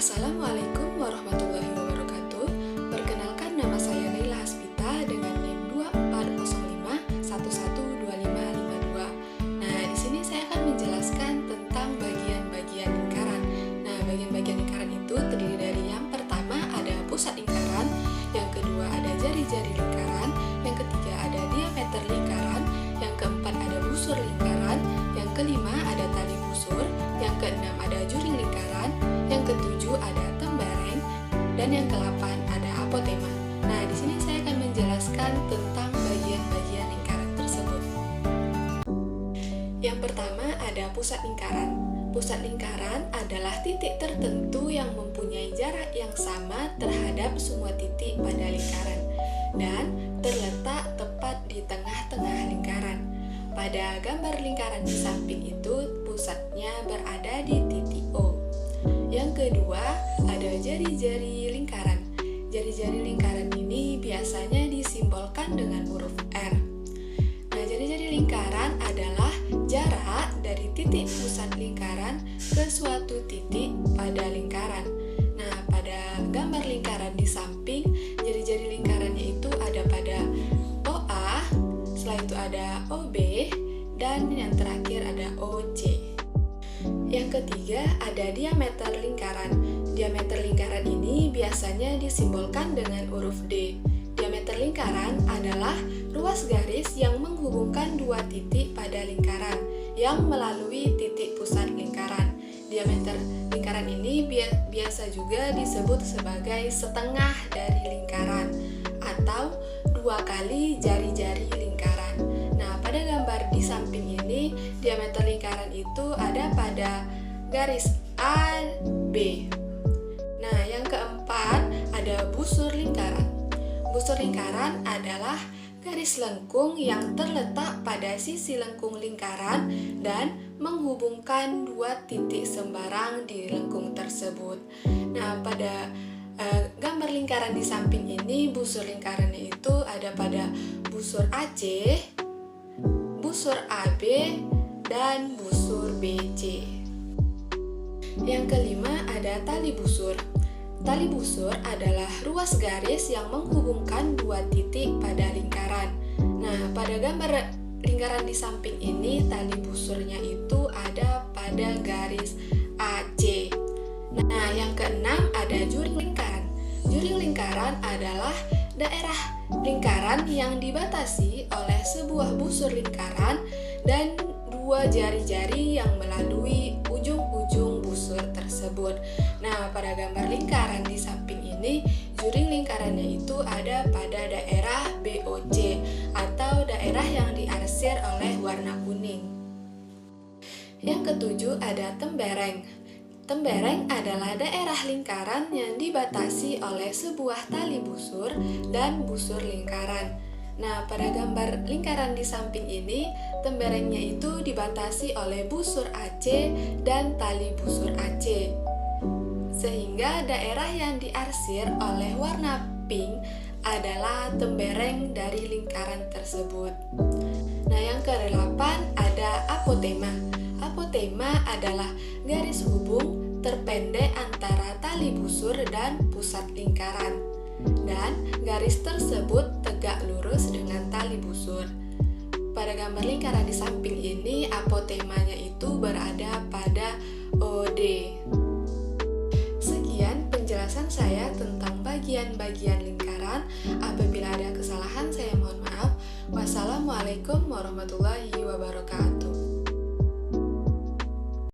Assalamualaikum warahmatullahi wabarakatuh. Perkenalkan, nama saya Naila Hasbita dengan NIM 2405112552. Nah, di sini saya akan menjelaskan tentang bagian-bagian lingkaran. Nah, bagian-bagian lingkaran itu terdiri dari yang pertama ada pusat lingkaran, yang kedua ada jari-jari lingkaran, yang ketiga ada diameter lingkaran, yang keempat ada busur lingkaran, yang kelima ada tali busur, yang keenam ada juring lingkaran, yang ketujuh ada tembereng, dan yang kelapan ada apotema. Nah, di sini saya akan menjelaskan tentang bagian-bagian lingkaran tersebut. Yang pertama ada pusat lingkaran. Pusat lingkaran adalah titik tertentu yang mempunyai jarak yang sama terhadap semua titik pada lingkaran dan terletak tepat di tengah-tengah lingkaran. Pada gambar lingkaran di samping itu, pusatnya berada di titik O. Yang kedua, ada jari-jari lingkaran. Jari-jari lingkaran ini biasanya disimbolkan dengan huruf R. Nah, jari-jari lingkaran adalah jarak dari titik pusat lingkaran ke suatu titik pada lingkaran. Nah, pada gambar lingkaran di samping, jari-jari lingkarannya itu ada pada OA, setelah itu ada OB, dan yang terakhir ada OC. Yang ketiga ada diameter lingkaran. Diameter lingkaran ini biasanya disimbolkan dengan huruf D. Diameter lingkaran adalah ruas garis yang menghubungkan dua titik pada lingkaran yang melalui titik pusat lingkaran. Diameter lingkaran ini biasa juga disebut sebagai setengah dari lingkaran atau 2 kali jari-jari lingkaran. Nah, pada gambar di samping ini, diameter lingkaran itu ada pada garis AB. Nah, yang keempat ada busur lingkaran. Busur lingkaran adalah garis lengkung yang terletak pada sisi lengkung lingkaran dan menghubungkan dua titik sembarang di lengkung tersebut. Nah, pada gambar lingkaran di samping ini, busur lingkarannya itu ada pada busur AC, busur AB, dan busur BC. Yang kelima ada tali busur. Tali busur adalah ruas garis yang menghubungkan dua titik pada lingkaran. Nah, pada gambar lingkaran di samping ini, tali busurnya itu ada pada garis AC. Nah, yang keenam ada juring lingkaran. Juring lingkaran adalah daerah lingkaran yang dibatasi oleh sebuah busur lingkaran dan dua jari-jari yang melalui ujung-ujung busur tersebut. Nah, pada gambar lingkaran di samping ini, juring lingkarannya itu ada pada daerah BOC atau daerah yang diarsir oleh warna kuning. Yang ketujuh ada tembereng. Tembereng adalah daerah lingkaran yang dibatasi oleh sebuah tali busur dan busur lingkaran. Nah, pada gambar lingkaran di samping ini, temberengnya itu dibatasi oleh busur AC dan tali busur AC. Sehingga daerah yang diarsir oleh warna pink adalah tembereng dari lingkaran tersebut. Nah, yang kedelapan ada apotema. Apotema adalah garis hubung terpendek antara tali busur dan pusat lingkaran. Dan garis tersebut tegak lurus dengan tali busur. Pada gambar lingkaran di samping ini, apotemanya itu berada pada OD. Sekian penjelasan saya tentang bagian-bagian lingkaran. Apabila ada kesalahan, saya mohon maaf. Wassalamualaikum warahmatullahi wabarakatuh.